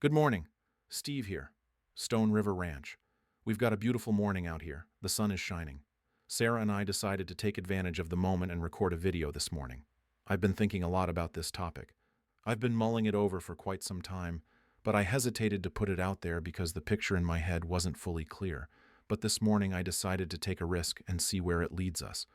Good morning. Steve here. Stone River Ranch. We've got a beautiful morning out here. The sun is shining. Sarah and I decided to take advantage of the moment and record a video this morning. I've been thinking a lot about this topic. I've been mulling it over for quite some time, but I hesitated to put it out there because the picture in my head wasn't fully clear. But this morning I decided to take a risk and see where it leads us.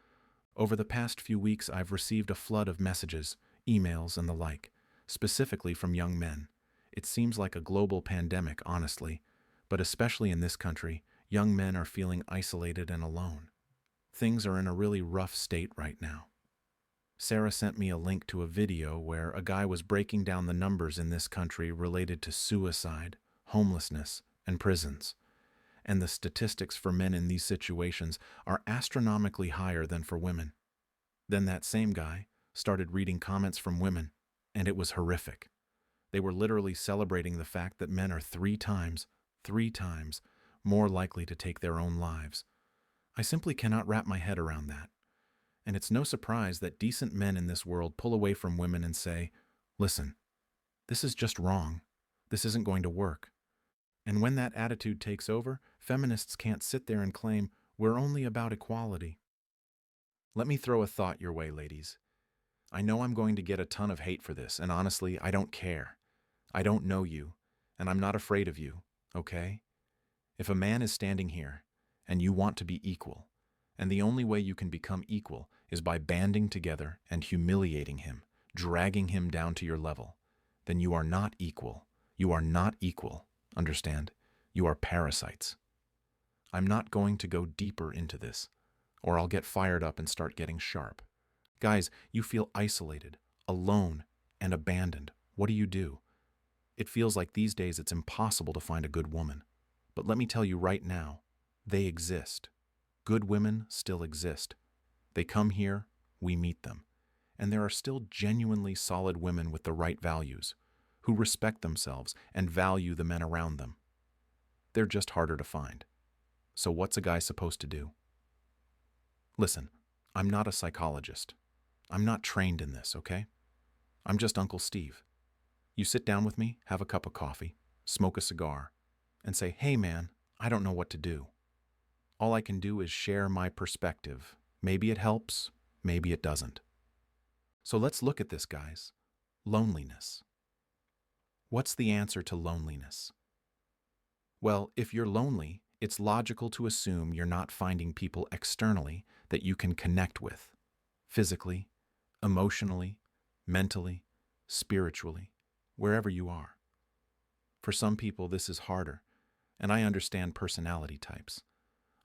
Over the past few weeks, I've received a flood of messages, emails, and the like, specifically from young men. It seems like a global pandemic, honestly, but especially in this country, young men are feeling isolated and alone. Things are in a really rough state right now. Sarah sent me a link to a video where a guy was breaking down the numbers in this country related to suicide, homelessness, and prisons. And the statistics for men in these situations are astronomically higher than for women. Then that same guy started reading comments from women, and it was horrific. They were literally celebrating the fact that men are three times more likely to take their own lives. I simply cannot wrap my head around that. And it's no surprise that decent men in this world pull away from women and say, "Listen, this is just wrong. This isn't going to work." And when that attitude takes over, feminists can't sit there and claim, "We're only about equality." Let me throw a thought your way, ladies. I know I'm going to get a ton of hate for this, and honestly, I don't care. I don't know you, and I'm not afraid of you, okay? If a man is standing here, and you want to be equal, and the only way you can become equal is by banding together and humiliating him, dragging him down to your level, then you are not equal. You are not equal, understand? You are parasites. I'm not going to go deeper into this, or I'll get fired up and start getting sharp. Guys, you feel isolated, alone, and abandoned. What do? It feels like these days it's impossible to find a good woman. But let me tell you right now, they exist. Good women still exist. They come here, we meet them. And there are still genuinely solid women with the right values, who respect themselves and value the men around them. They're just harder to find. So what's a guy supposed to do? Listen, I'm not a psychologist. I'm not trained in this, okay? I'm just Uncle Steve. You sit down with me, have a cup of coffee, smoke a cigar, and say, "Hey man, I don't know what to do." All I can do is share my perspective. Maybe it helps, maybe it doesn't. So let's look at this, guys. Loneliness. What's the answer to loneliness? Well, if you're lonely, it's logical to assume you're not finding people externally that you can connect with, physically, emotionally, mentally, spiritually, wherever you are. For some people, this is harder, and I understand personality types.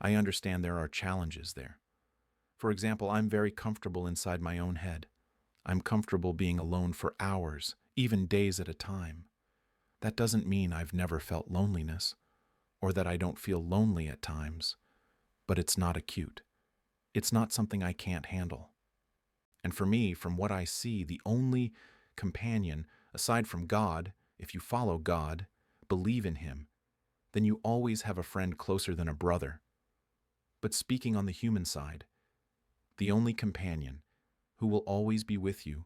I understand there are challenges there. For example, I'm very comfortable inside my own head. I'm comfortable being alone for hours, even days at a time. That doesn't mean I've never felt loneliness, or that I don't feel lonely at times, but it's not acute. It's not something I can't handle. And for me, from what I see, the only companion, aside from God, if you follow God, believe in Him, then you always have a friend closer than a brother. But speaking on the human side, the only companion who will always be with you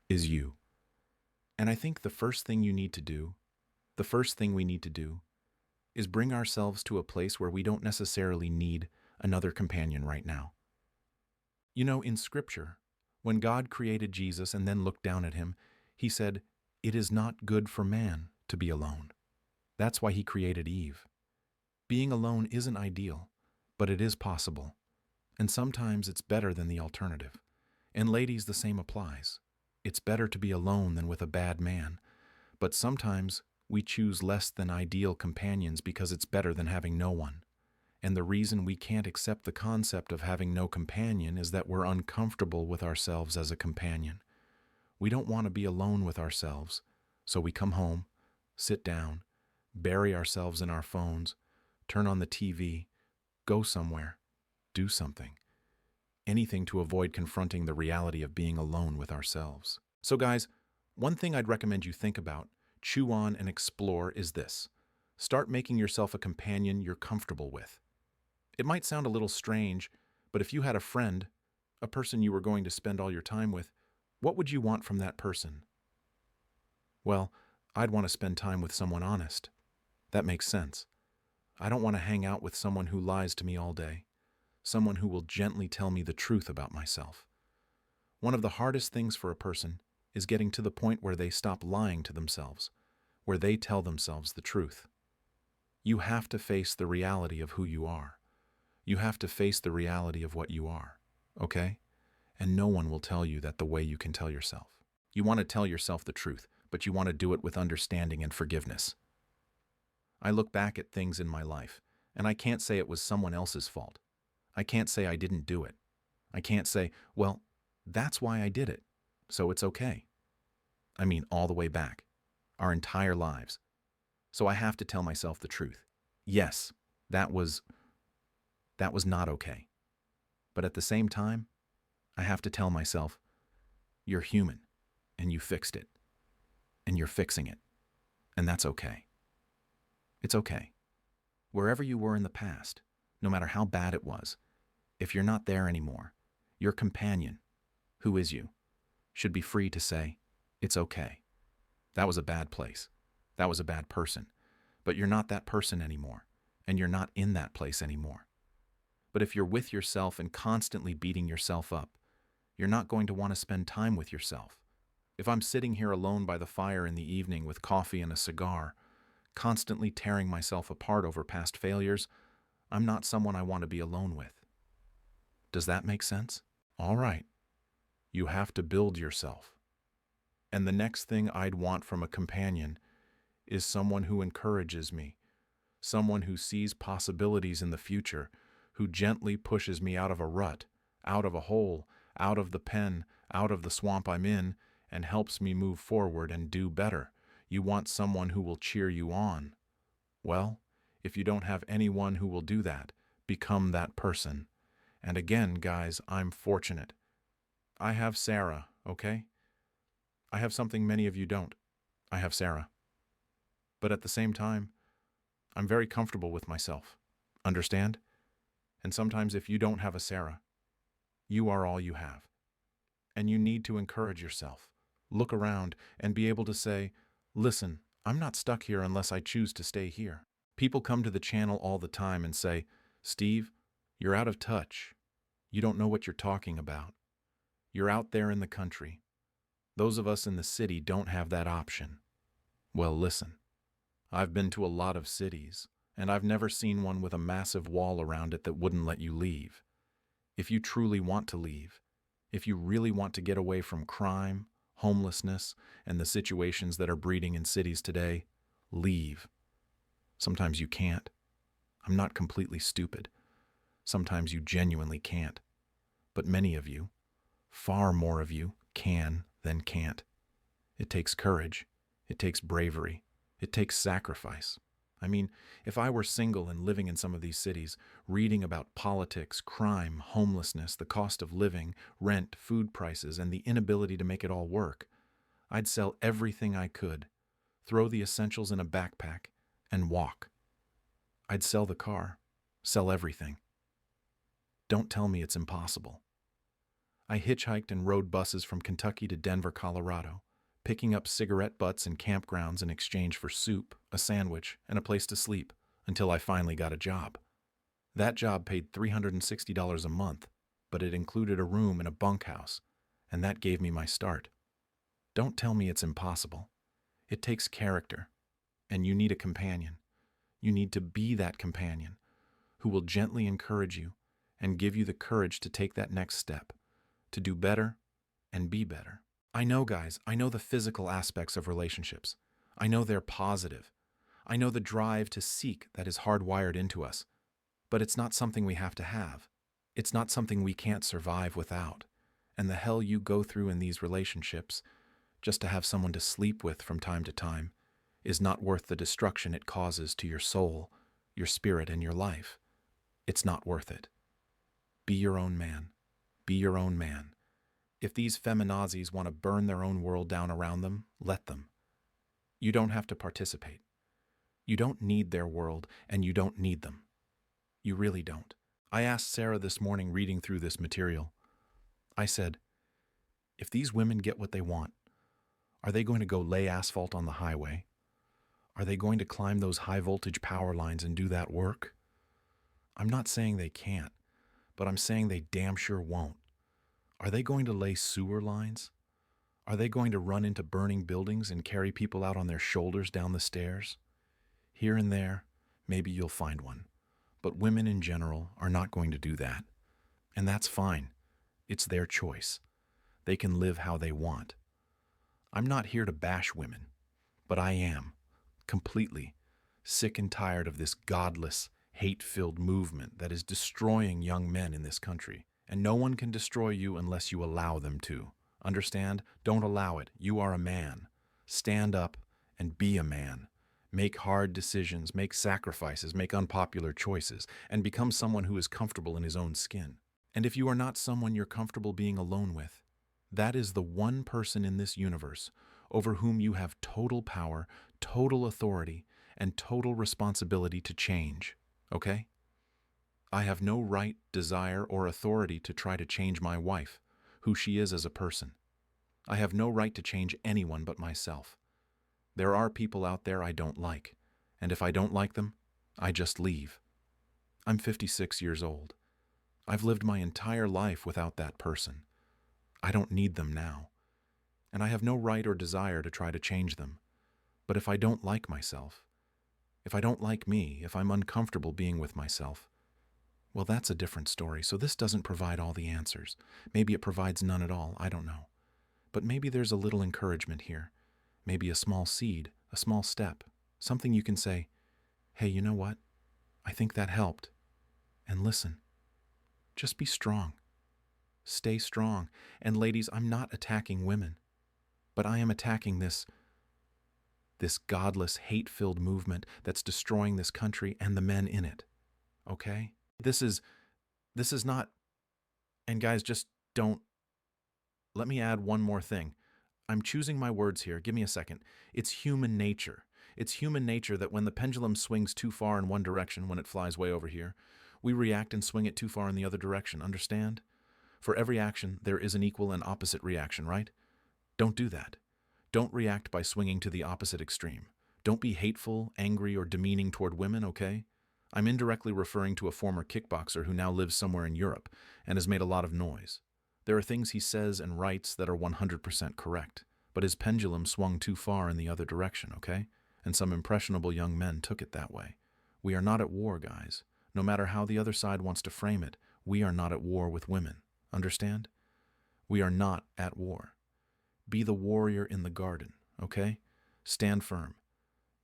is you. And I think the first thing we need to do, is bring ourselves to a place where we don't necessarily need another companion right now. You know, in Scripture, when God created Jesus and then looked down at him, He said, "It is not good for man to be alone." That's why He created Eve. Being alone isn't ideal, but it is possible. And sometimes it's better than the alternative. And ladies, the same applies. It's better to be alone than with a bad man. But sometimes we choose less than ideal companions because it's better than having no one. And the reason we can't accept the concept of having no companion is that we're uncomfortable with ourselves as a companion. We don't want to be alone with ourselves, so we come home, sit down, bury ourselves in our phones, turn on the TV, go somewhere, do something. Anything to avoid confronting the reality of being alone with ourselves. So guys, one thing I'd recommend you think about, chew on, and explore is this. Start making yourself a companion you're comfortable with. It might sound a little strange, but if you had a friend, a person you were going to spend all your time with, what would you want from that person? Well, I'd want to spend time with someone honest. That makes sense. I don't want to hang out with someone who lies to me all day, someone who will gently tell me the truth about myself. One of the hardest things for a person is getting to the point where they stop lying to themselves, where they tell themselves the truth. You have to face the reality of who you are. You have to face the reality of what you are, okay? And no one will tell you that the way you can tell yourself. You want to tell yourself the truth, but you want to do it with understanding and forgiveness. I look back at things in my life, and I can't say it was someone else's fault. I can't say I didn't do it. I can't say, well, that's why I did it, so it's okay. I mean, all the way back, our entire lives. So I have to tell myself the truth. Yes, that was not okay. But at the same time, I have to tell myself, you're human, and you fixed it, and you're fixing it, and that's okay. It's okay. Wherever you were in the past, no matter how bad it was, if you're not there anymore, your companion, who is you, should be free to say, it's okay. That was a bad place. That was a bad person. But you're not that person anymore, and you're not in that place anymore. But if you're with yourself and constantly beating yourself up, you're not going to want to spend time with yourself. If I'm sitting here alone by the fire in the evening with coffee and a cigar, constantly tearing myself apart over past failures, I'm not someone I want to be alone with. Does that make sense? All right. You have to build yourself. And the next thing I'd want from a companion is someone who encourages me, someone who sees possibilities in the future, who gently pushes me out of a rut, out of a hole, out of the pen, out of the swamp I'm in, and helps me move forward and do better. You want someone who will cheer you on. Well, if you don't have anyone who will do that, become that person. And again, guys, I'm fortunate. I have Sarah, okay? I have something many of you don't. I have Sarah. But at the same time, I'm very comfortable with myself. Understand? And sometimes if you don't have a Sarah, you are all you have. And you need to encourage yourself. Look around and be able to say, listen, I'm not stuck here unless I choose to stay here. People come to the channel all the time and say, Steve, you're out of touch. You don't know what you're talking about. You're out there in the country. Those of us in the city don't have that option. Well, listen, I've been to a lot of cities, and I've never seen one with a massive wall around it that wouldn't let you leave. If you truly want to leave, if you really want to get away from crime, homelessness, and the situations that are breeding in cities today, leave. Sometimes you can't. I'm not completely stupid. Sometimes you genuinely can't. But many of you, far more of you, can than can't. It takes courage. It takes bravery. It takes sacrifice. I mean, if I were single and living in some of these cities, reading about politics, crime, homelessness, the cost of living, rent, food prices, and the inability to make it all work, I'd sell everything I could, throw the essentials in a backpack, and walk. I'd sell the car, sell everything. Don't tell me it's impossible. I hitchhiked and rode buses from Kentucky to Denver, Colorado, picking up cigarette butts in campgrounds in exchange for soup, a sandwich, and a place to sleep, until I finally got a job. That job paid $360 a month, but it included a room in a bunkhouse, and that gave me my start. Don't tell me it's impossible. It takes character, and you need a companion. You need to be that companion who will gently encourage you and give you the courage to take that next step, to do better and be better. I know, guys, I know the physical aspects of relationships. I know they're positive. I know the drive to seek that is hardwired into us. But it's not something we have to have. It's not something we can't survive without. And the hell you go through in these relationships, just to have someone to sleep with from time to time, is not worth the destruction it causes to your soul, your spirit, and your life. It's not worth it. Be your own man. Be your own man. If these feminazis want to burn their own world down around them, let them. You don't have to participate. You don't need their world, and you don't need them. You really don't. I asked Sarah this morning reading through this material. I said, if these women get what they want, Are they going to go lay asphalt on the highway? Are they going to climb those high-voltage power lines and do that work? I'm not saying they can't, but I'm saying they damn sure won't. Are they going to lay sewer lines? Are they going to run into burning buildings and carry people out on their shoulders down the stairs? Here and there, maybe you'll find one. But women in general are not going to do that. And that's fine. It's their choice. They can live how they want. I'm not here to bash women, but I am, completely, sick and tired of this godless, hate-filled movement that is destroying young men in this country. And no one can destroy you unless you allow them to. Understand? Don't allow it. You are a man. Stand up and be a man. Make hard decisions, make sacrifices, make unpopular choices, and become someone who is comfortable in his own skin. And if you are not someone you're comfortable being alone with, that is the one person in this universe over whom you have total power, total authority, and total responsibility to change. Okay? I have no right, desire, or authority to try to change my wife, who she is as a person. I have no right to change anyone but myself. There are people out there I don't like, and if I don't like them, I just leave. I'm 56 years old. I've lived my entire life without that person. I don't need them now, and I have no right or desire to try to change them. But if I don't like myself, if I don't like me, if I'm uncomfortable being with myself, well, that's a different story. So this doesn't provide all the answers. Maybe it provides none at all, I don't know. But maybe there's a little encouragement here. Maybe a small seed, a small step, something you can say, hey, you know what? I think that helped. And listen, just be strong. Stay strong. And ladies, I'm not attacking women, but I am attacking this godless, hate-filled movement that's destroying this country and the men in it. Okay? This is not, and guys, just don't, let me add one more thing. I'm choosing my words here. Give me a second. It's human nature. It's human nature that when the pendulum swings too far in one direction, when it flies way over here, we react and swing it too far in the other direction. Understand? For every action, there is an equal and opposite reaction, right? Don't do that. Don't react by swinging to the opposite extreme. Don't be hateful, angry, or demeaning toward women, okay? I'm indirectly referring to a former kickboxer who now lives somewhere in Europe and has made a lot of noise. There are things he says and writes that are 100% correct, but his pendulum swung too far in the other direction, okay? And some impressionable young men took it that way. We are not at war, guys. No matter how the other side wants to frame it, we are not at war with women. Understand? We are not at war. Be the warrior in the garden, okay? Stand firm.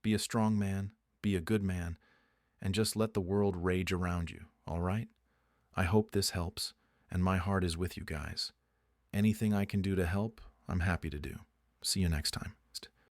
Be a strong man, be a good man, and just let the world rage around you, all right? I hope this helps, and my heart is with you guys. Anything I can do to help, I'm happy to do. See you next time.